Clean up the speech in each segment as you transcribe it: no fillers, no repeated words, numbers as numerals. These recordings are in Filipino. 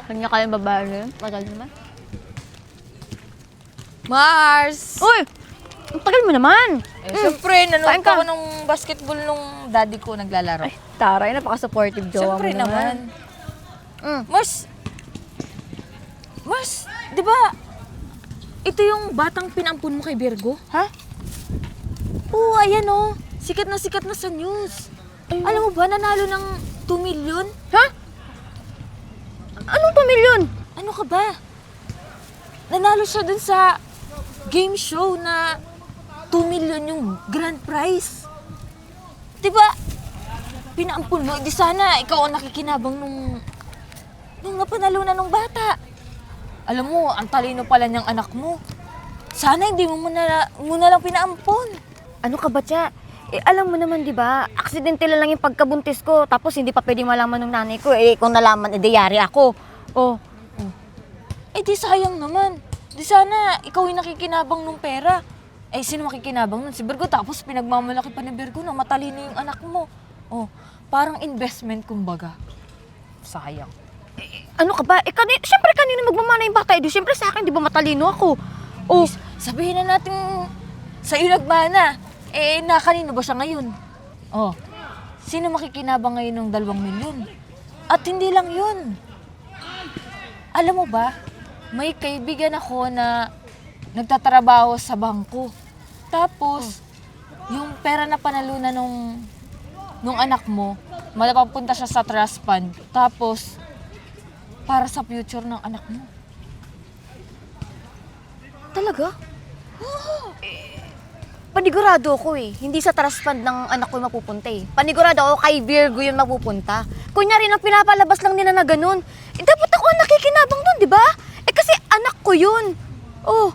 Kanya kayang babae na yun. Tagal naman. Mars! Uy! Ang tagal mo naman. Siyempre, nanood Kain ka. ako nung basketball nung daddy ko naglalaro. Ay, taray. Napaka-supportive jowa mo Siyempre naman. Mm. Mars, di ba, ito yung batang pinampun mo kay Virgo? Ha? Oo, ayan o. Sikat na sa news. Alam mo ba, nanalo ng 2 million? Ha? Anong 2 million? Ano ka ba? Nanalo siya dun sa game show na 2 million yung grand prize. Diba? Pinaampun mo, di sana ikaw ang nakikinabang nung napanalunan ng bata. Alam mo, ang talino pala niyang anak mo. Sana hindi mo na lang pinaampon. Ano ka ba, Tia? Eh, alam mo naman, di ba? Aksidente lang yung pagkabuntis ko. Tapos hindi pa pwede malaman ng nanay ko. Eh, kung nalaman, yari ako. Oh, Eh di sayang naman. Di sana ikaw yung nakikinabang ng pera. Eh sino makikinabang nun? Si Virgo. Tapos pinagmamalaki pa ni Virgo na matalino yung anak mo. Oh, parang investment kumbaga. Sayang. ano ka ba? Eh, siyempre kanino magmamana yung bata? Eh, di, siyempre sa akin, di ba matalino ako? Oh, Sabihin na natin sa'yo nagmana. Eh, nakanino ba siya ngayon? Oh, sino makikinabang ngayon ng 2 milyon? At hindi lang yun. Alam mo ba, may kaibigan ako na nagtatrabaho sa bangko. Tapos, yung pera na panalunan nung anak mo, mapapunta siya sa trust fund. Tapos, para sa future ng anak mo. talaga? Panigurado ako eh. Hindi sa trust fund ng anak ko yung mapupunta eh. Panigurado ako kay Virgo yung mapupunta. Kunyari lang pinapalabas lang nila na ganun. Eh, dapat ako ang nakikinabang dun, di ba? Eh, kasi anak ko yun. Oh,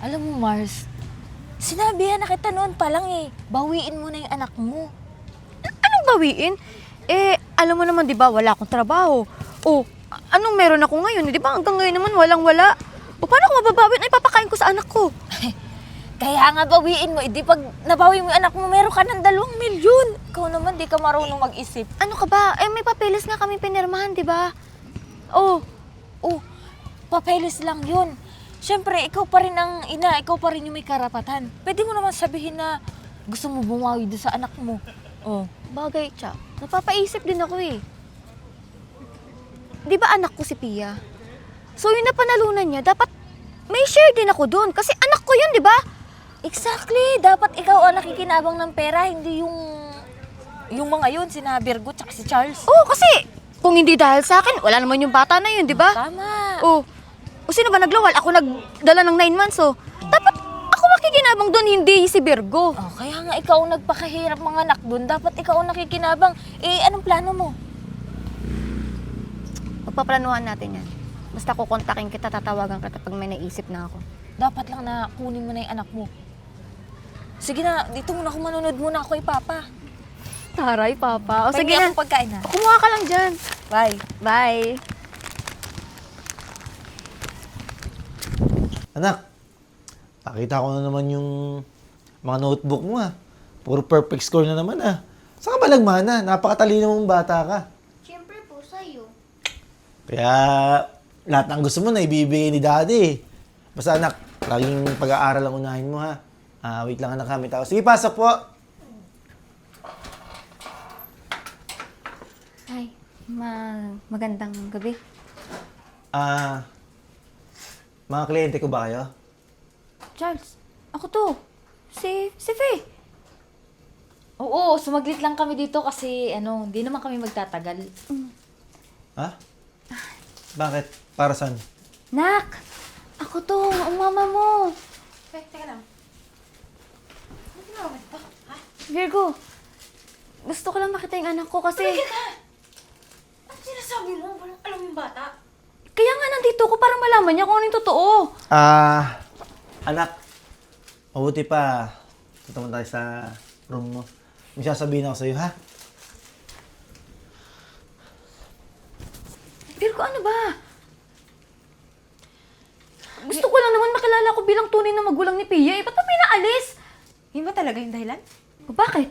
Alam mo, Mars, sinabihan na kita noon pa lang eh. Bawiin mo na yung anak mo. anong bawiin? Eh, alam mo naman, di ba, wala akong trabaho. Oh, anong meron ako ngayon? Di ba, hanggang ngayon naman walang-wala. O, paano ako mababawi? Ay, papakain ko sa anak ko. Kaya nga bawiin mo, di pag nabawi mo yung anak mo, meron ka ng 2 milyon. Ikaw naman, di ka marunong mag-isip. Ano ka ba? Eh, may papeles nga kami pinirmahan, di ba? Oh, Oh, papeles lang yun. Siyempre, ikaw pa rin ang ina, ikaw pa rin yung may karapatan. Pwede mo naman sabihin na gusto mo bumawi doon sa anak mo. Oh, bagay, Tsa. Napapaisip din ako eh. Di ba anak ko si Pia? So, yung napanalunan niya, dapat may share din ako doon. Kasi anak ko yun, di ba? exactly. Dapat ikaw ang nakikinabang ng pera, hindi yung mga yun, sina Virgo tsaka si Charles. Oo, kasi kung hindi dahil sa akin, wala naman yung bata na yun, di ba? Tama. Oh, o sino ba naglawal? Ako nagdala ng 9 months, oh. Dapat ako makikinabang doon, hindi si Virgo. Oh, kaya nga ikaw ang nagpakahirap mga anak doon. Dapat ikaw ang nakikinabang. Eh, anong plano mo? Pagpaplanuhan natin yan. Basta kukontakin kita, tatawagan kita pag may naisip na ako. Dapat lang na kunin mo na yung anak mo. Sige na, dito muna ako manunod muna ako kay Papa. Taray, Papa. O sige Pahingi na. akong pagkain ha. Kumuha ka lang dyan. Bye. Bye. Anak, nakita ko na naman yung mga notebook mo ha. Puro perfect score na naman ha. Saan ka ba nagmana? Napakatalino mong bata ka. Siyempre po, sa'yo. Kaya lahat ng gusto mo na ibibigay ni daddy. Basta anak, laging pag-aaral ang unahin mo ha. Wait lang anak ha, may tao. Sige, pasok po. Ay, magandang gabi. Mga kliyente ko ba kayo? Charles, ako to. Si Faye. Oo, sumaglit lang kami dito kasi di naman kami magtatagal. Ha? Bakit? Para saan? Nak, ako to, ang mama mo. Teka lang. Ano ginawa mo dito? Ha? Virgo, gusto ko lang makita yung anak ko kasi... Ano sinasabi mo? Walang alam yung bata. Kaya nga nandito ko para malaman niya kung ano yung totoo. Anak, mabuti pa. Tutungan tayo sa room mo. May sasabihin ako sa'yo, ha? Virgo, ano ba? Gusto ko lang naman makilala ko bilang tunay na magulang ni Pia. Eh, ba't mo pinaalis? Yun ba talaga yung dahilan? O bakit?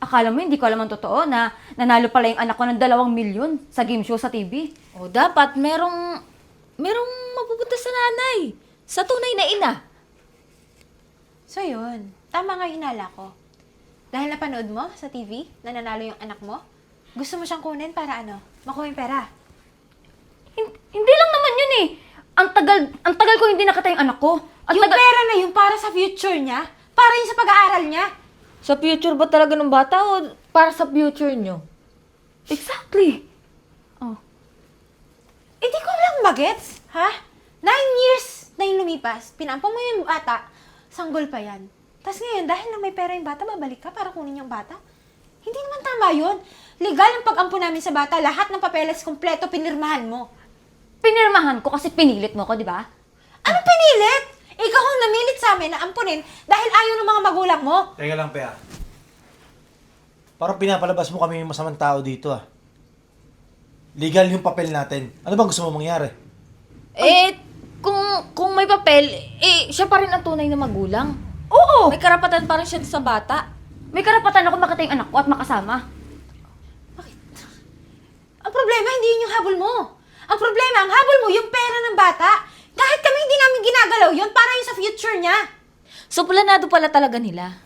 Akala mo hindi ko alam ang totoo na nanalo pala yung anak ko ng 2 milyon sa game show sa TV? O dapat merong mapupunta sa nanay. Sa tunay na ina. So yun, tama nga yung hinala ko. Dahil napanood mo sa TV na nanalo yung anak mo, gusto mo siyang kunin para ano? Makuha yung pera. Hindi lang naman yun eh. Ang tagal ko hindi nakita yung anak ko. Yung pera na yun para sa future niya, para yun sa pag-aaral niya. Sa future ba talaga ng bata o para sa future nyo? Exactly. Hindi ko lang magets, ha? 9 years na yung lumipas, pinampang mo yung bata, sanggol pa yan. Tapos ngayon, dahil na may pera yung bata, babalik ka para kunin yung bata? Hindi naman tama yun. Legal ang pag-ampo namin sa bata, lahat ng papeles kompleto pinirmahan mo. Pinirmahan ko kasi pinilit mo ko, di ba? Anong pinilit? Ikaw ang namilit sa amin na ampunin dahil ayaw ng mga magulang mo. Teka lang, Pea. Parang pinapalabas mo kami yung masamang tao dito, ah. Legal yung papel natin. Ano bang gusto mo mangyari? Kung may papel, siya pa rin ang tunay na magulang. Oo! May karapatan pa rin siya sa bata. May karapatan ako makita yung anak ko at makasama. Ang problema, hindi yun yung habol mo. Ang problema, ang habol mo, yung pera ng bata. Kahit kami hindi namin ginagalaw yun, para yun sa future niya. So, planado pala talaga nila.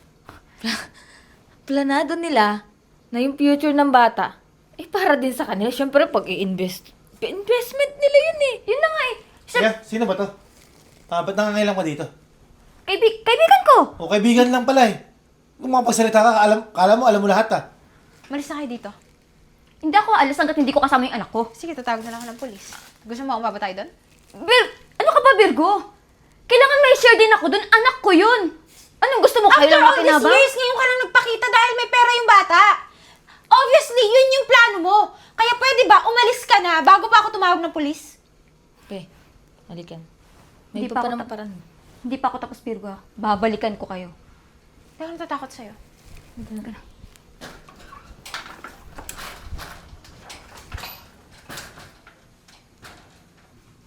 Planado nila na yung future ng bata, para din sa kanila. Siyempre, pag investment nila yun eh. Yun na nga eh. Sige, sino ba to? Ba't nangangailang ka dito? Kaibigan ko! O kaibigan lang pala eh. Kung makapagsalita ka, alam mo lahat ah. Malis na kayo dito. Hindi ako alas hanggat hindi ko kasama yung anak ko. Sige, tatawag na lang ako ng polis. Gusto mo akong mabatay doon? Ano ka ba, Virgo? Kailangan may share din ako dun. Anak ko yun. Anong gusto mo? Kayo After lang all these makinabang? years, ngayon ka lang nagpakita dahil may pera yung bata. Obviously, yun yung plano mo. Kaya pwede ba, umalis ka na bago pa ako tumawag ng polis? Okay, halikan. May Hindi iba pa pa ako naman parang. Hindi pa ako tapos, Virgo. Babalikan ko kayo. Hindi ako natatakot sa'yo.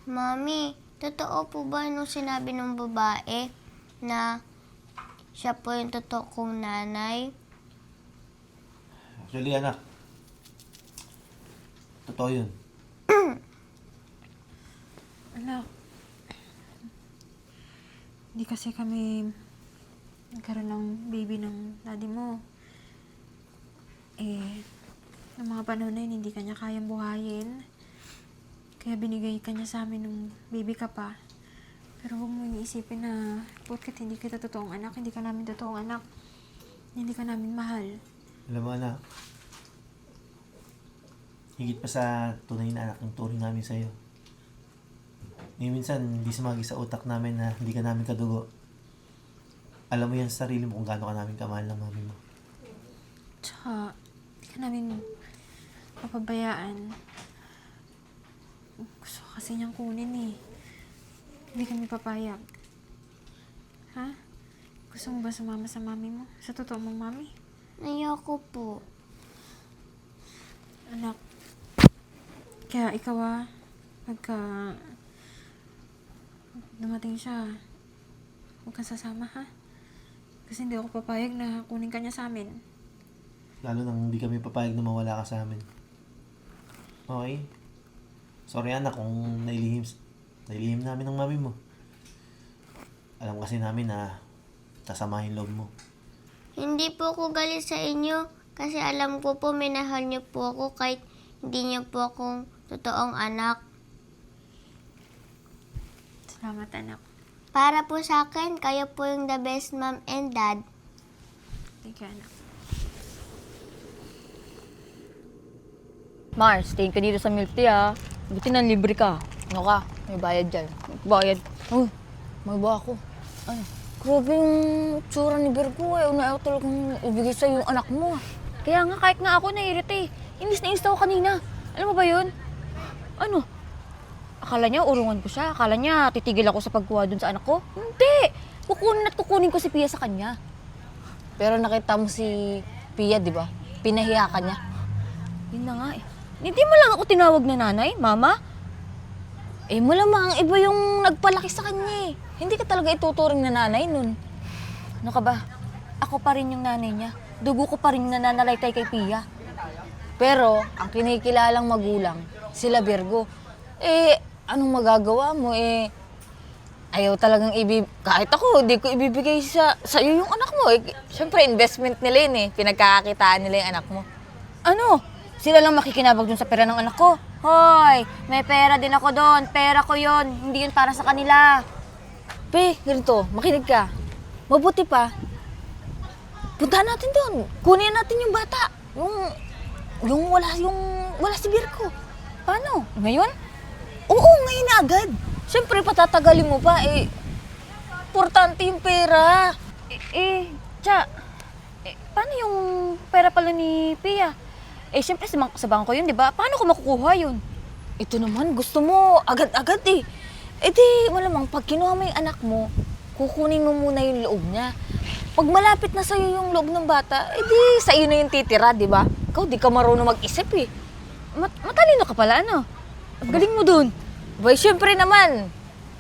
Mami, totoo po ba nung sinabi ng babae na siya po yung totoo kong nanay? Actually, anak. Totoo yun. Anak, hindi kasi kami nagkaroon ng baby ng daddy mo. Noong mga panahon na yun, hindi kanya kayang buhayin. Kaya binigay kanya sa amin nung baby ka pa. Pero huwag mo iisipin na porket hindi kita totoong anak, hindi ka namin totoong anak. Hindi ka namin mahal. Alam mo, anak. Higit pa sa tunay na anak ng turing namin sa'yo. Minsan, hindi sumagi sa utak namin na hindi ka namin kadugo. Alam mo yan sa sarili mo kung gaano ka namin kamahal ng mami mo. Tsaka, hindi ka namin mapabayaan. Gusto kasi niyang kunin eh. Hindi kami papayag. Ha? Gusto mo ba sumama sa mami mo? Sa totoo mong mami? Ayoko po. Anak, kaya ikaw pagka dumating siya, huwag kang sasama ha? Kasi hindi ako papayag na kunin ka niya sa amin. Lalo nang hindi kami papayag na mawala ka sa amin. Okay? Sorry anak kung nailihim namin ng mami mo. Alam kasi namin na tasama yung loob mo. Hindi po ako galit sa inyo kasi alam ko po minahal niyo po ako kahit hindi niyo po akong totoong anak. Salamat anak. Para po sa akin, kayo po yung the best mom and dad. Thank you anak. Mars, tingin ka dito sa milk tea ah. Buti nang libre ka. Ano ka? May bayad dyan. Bayad. Uy, may ba ako? Ano? Grabe yung tsura ni Virgo eh. Una ako talagang ibigay sa'yo yung anak mo. Kaya nga, kahit nga ako naiirita eh. Inis na inis ako kanina. Alam mo ba yun? Ano? Akala niya urungan ko siya. Akala niya titigil ako sa pagkuha dun sa anak ko. Hindi! Kukunin ko si Pia sa kanya. Pero nakita mo si Pia, di ba? Pinahiya ka niya. Yun na nga eh. Hindi mo lang ako tinawag na nanay, mama? Malamang iba yung nagpalaki sa kanya eh. Hindi ka talaga ituturing na nanay nun. Ano ka ba? Ako pa rin yung nanay niya. dugo ko pa rin nananalaytay kay Pia. Pero, ang kinikilalang magulang, sila Virgo. Anong magagawa mo? Ayaw talagang kahit ako, di ko ibibigay sa'yo yung anak mo. Siyempre, investment nila yun pinagkakakitaan nila yung anak mo. Ano? Sila lang makikinabang dun sa pera ng anak ko. Hoy, may pera din ako doon. Pera ko yon, hindi yun para sa kanila. Pe, ganito, makinig ka. Mabuti pa, puntahan natin doon. Kunin natin yung bata. Yung wala si Virgo. Paano? Ngayon? Oo, ngayon na agad. Siyempre, patatagalin mo pa, importante yung pera. Paano yung pera pala ni Pia? Siyempre sa bangko yun, di ba? Paano ko makukuha yun? Ito naman, gusto mo agad-agad di, malamang, pag kinuha mo yung anak mo, kukunin mo muna yung loob niya. Pag malapit na sa'yo yung loob ng bata, di, sa'yo na yung titira, di ba? Ikaw, di ka marunong mag-isip Matalino ka pala, ano? Ang galing mo dun. Boy, syempre naman,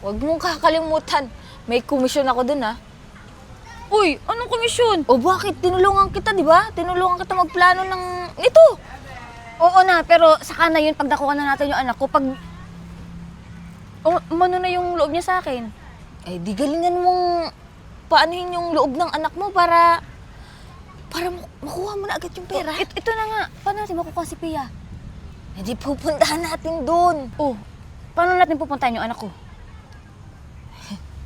huwag mong kakalimutan. May komisyon ako dun, ha? Uy, anong komisyon? O bakit? Tinulungan kita, di ba? Tinulungan kita magplano nito. Oo na, pero saka na yun pag nakuha na natin yung anak ko. Pag umano na yung loob niya sa akin. Di galingan mong paanuhin yung loob ng anak mo para makuha mo na agad yung pera. Ito na nga, paano natin makukuha si Pia? Di pupuntahan natin doon. Oh, paano natin pupuntahan yung anak ko?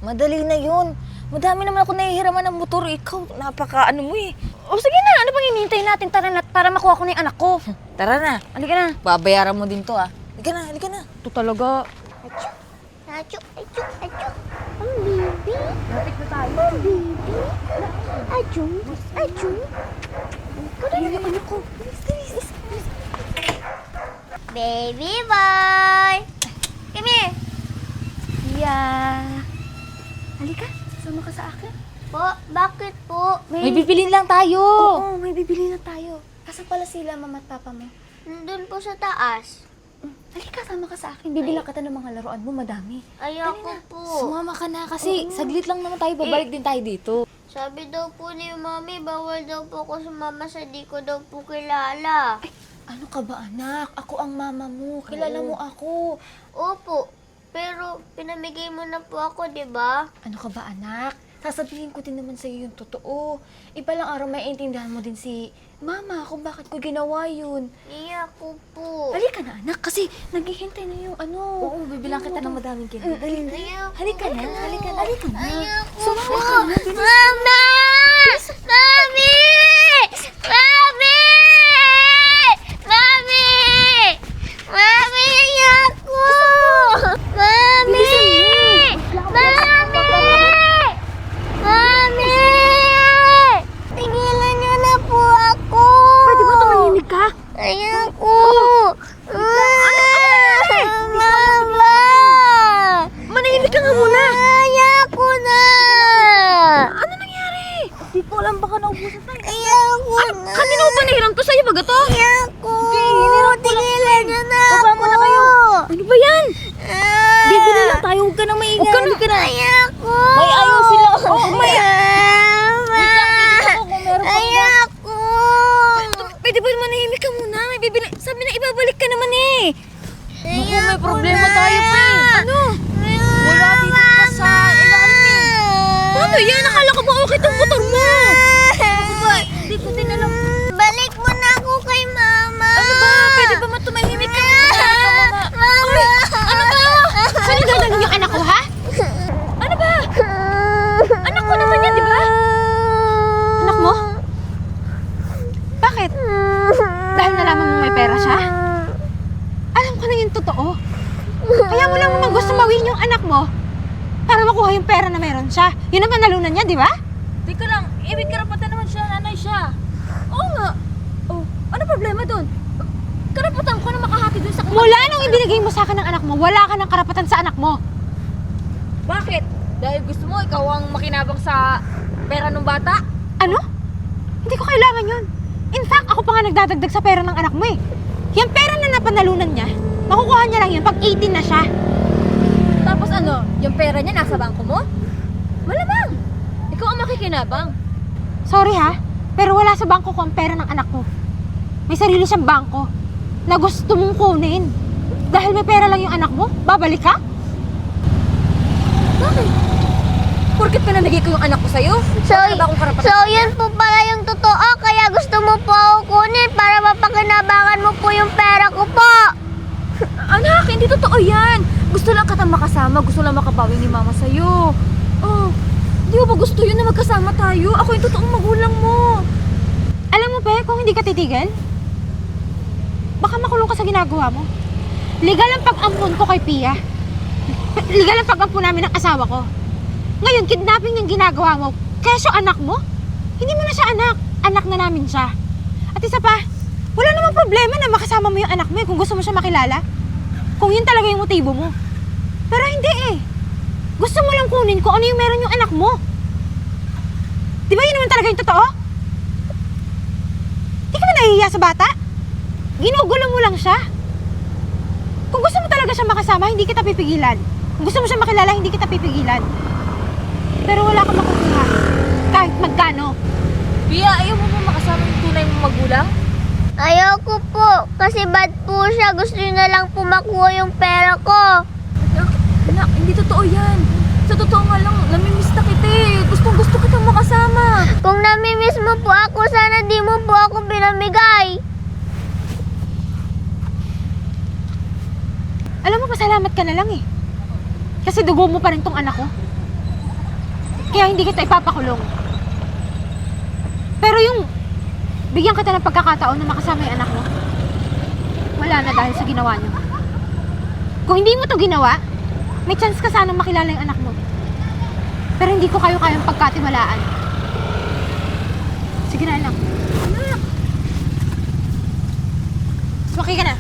Madali na yun. Madami naman ako nahihiraman ng motor. Ikaw, napaka-ano mo O sige na, ano bang hinihintay natin? Tara na, para makuha ko na yung anak ko. Tara na. Halika na. Babayaran mo din to, ha? Halika na. Ito talaga. Achoo, achoo, achoo. Ang baby. Lapit na tayo. Ang baby. Achoo, achoo. Ayun yung anak ko. Baby boy. Come here. Pia. Halika, sama ka sa akin. Po, bakit po? May bibilin lang tayo. Oo, may bibili na tayo. Kasan pala sila, mama at papa mo? Nandun po sa taas. Halika, sama ka sa akin. Bibilang kita ng mga laruan mo, madami. Ayoko po. Sumama ka na kasi saglit lang naman tayo, babalik din tayo dito. Sabi daw po ni Mami, bawal daw po ako sumama sa di ko daw po kilala. Ano ka ba, anak? Ako ang mama mo. Kilala mo ako. Opo, pero pinamigay mo na po ako, di ba? Ano ka ba, anak? Sasabihin ko din naman sa'yo yung totoo. Iba lang araw maiintindihan mo din si mama kung bakit ko ginawa yun. Iya ko po. Halika na, anak, kasi naghihintay na yung ano. Oo, bibilang kita ng madaming kinita. Dali na. Ayoko. Halika na, halika na. Halika na. Ayoko Sumama po. ka na. Mama! Mami! Mami! Mami! Mami! Ayoko! Mami! Mami! Mami! Tigilan niyo na po ako! Pwede ba tumahimik ka? Ayoko! Mama! Manahimik ka nga muna. Ayoko na! Ano nangyari? Di ko alam, baka naubusan tayo. Ayoko na! Kanino ba nahiram to sa'yo? Baga to? Ayoko! Tigilan niyo na Baba ako! mo na kayo. Ano ba yan? Bibili lang tayo, huwag ka nang maingay. Huwag ka na. Ayoko! May ayaw sila. Mama! Ayoko! Pwede ba manahimik ka muna? May bibili. Sabi na ibabalik ka naman eh. Naku, may problema tayo pa Ano? Wala dito pa sa ilalim Paano yan? Nakala ko ba okay tong motor mo? Hindi ko din alam. Balik mo na ako kay Mama! Ano ba? Pwede ba matumahimik ka muna? Mama! Ano ba? Sinigatan yung anak ko, ha? Ano ba? Anak ko naman yan, di ba? Anak mo? Bakit? Dahil nalaman mo may pera siya? Alam ko na yung totoo. Kaya mo lang naman gusto mawin yung anak mo para makuha yung pera na meron siya. Yun ang panalunan niya, di ba? Di ka lang, ibig karapatan naman siya, nanay siya. Oo nga. Oh, ano problema doon? Karapatan ko na makahati doon sa Mula nung ibinigay mo sa akin ng anak mo, wala ka ng karapatan sa anak mo. Bakit? Dahil gusto mo, ikaw ang makinabang sa pera ng bata? Ano? Hindi ko kailangan yun. In fact, ako pa nga nagdadagdag sa pera ng anak mo eh. Yung pera na napanalunan niya, makukuha niya lang yun pag 18 na siya. Tapos ano, yung pera niya nasa bangko mo? Malamang. Ikaw ang makikinabang. Sorry ha, Pero wala sa bangko ko ang pera ng anak ko. May sarili siyang bangko na gusto mong kunin. Dahil may pera lang yung anak mo, babalik ka? Bakit? Porkit pinamigay ko yung anak ko sa'yo? So, Wala ba akong karapatan? so yan po pala yung totoo, kaya gusto mo po ako kunin para mapakinabangan mo po yung pera ko po. Anak, hindi totoo yan. Gusto lang kitang makasama. Gusto lang makabawi ni mama sa'yo. Oh, di mo ba gusto yun na magkasama tayo? Ako yung totoong magulang mo. Alam mo, Pe, kung hindi ka titigil, baka makulong ka sa ginagawa mo. Legal ang pag-ampon ko kay Pia. Legal ang pag-ampon namin ng asawa ko. Ngayon, kidnapping yung ginagawa mo. Kesyo anak mo? Hindi mo na siya anak. Anak na namin siya. At isa pa, wala namang problema na makasama mo yung anak mo kung gusto mo siya makilala. Kung yun talaga yung motibo mo. Pero hindi eh. Gusto mo lang kunin kung ano yung meron yung anak mo. Di ba yun naman talaga yung totoo? Di ka ba nahihiya sa bata? Ginugulo mo lang siya. Kung gusto mo talaga siya makasama, hindi kita pipigilan. Kung gusto mo siya makilala, hindi kita pipigilan. Pero wala kang makukuha. Kahit magkano. Pia, ayaw mo ba makasama yung tunay mong magulang? Ayoko po, kasi bad po siya. Gusto niya na lang po makuha yung pera ko. Anak, hindi totoo yan. Sa totoo nga lang, namimiss na kita eh. Gusto kitang makasama. Kung namimiss mo po ako, sana di mo po ako pinamigay. Alam mo, pasalamat ka na lang eh. Kasi dugo mo pa rin tong anak ko. Kaya hindi kita ipapakulong. Pero yung bigyan kita ng pagkakataon na makasama yung anak mo, wala na dahil sa ginawa niyo. Kung hindi mo to ginawa, may chance ka sanang makilala yung anak mo. Pero hindi ko kayo kayang pagkatiwalaan. Sige na, anak. Anak! Sumaki ka na.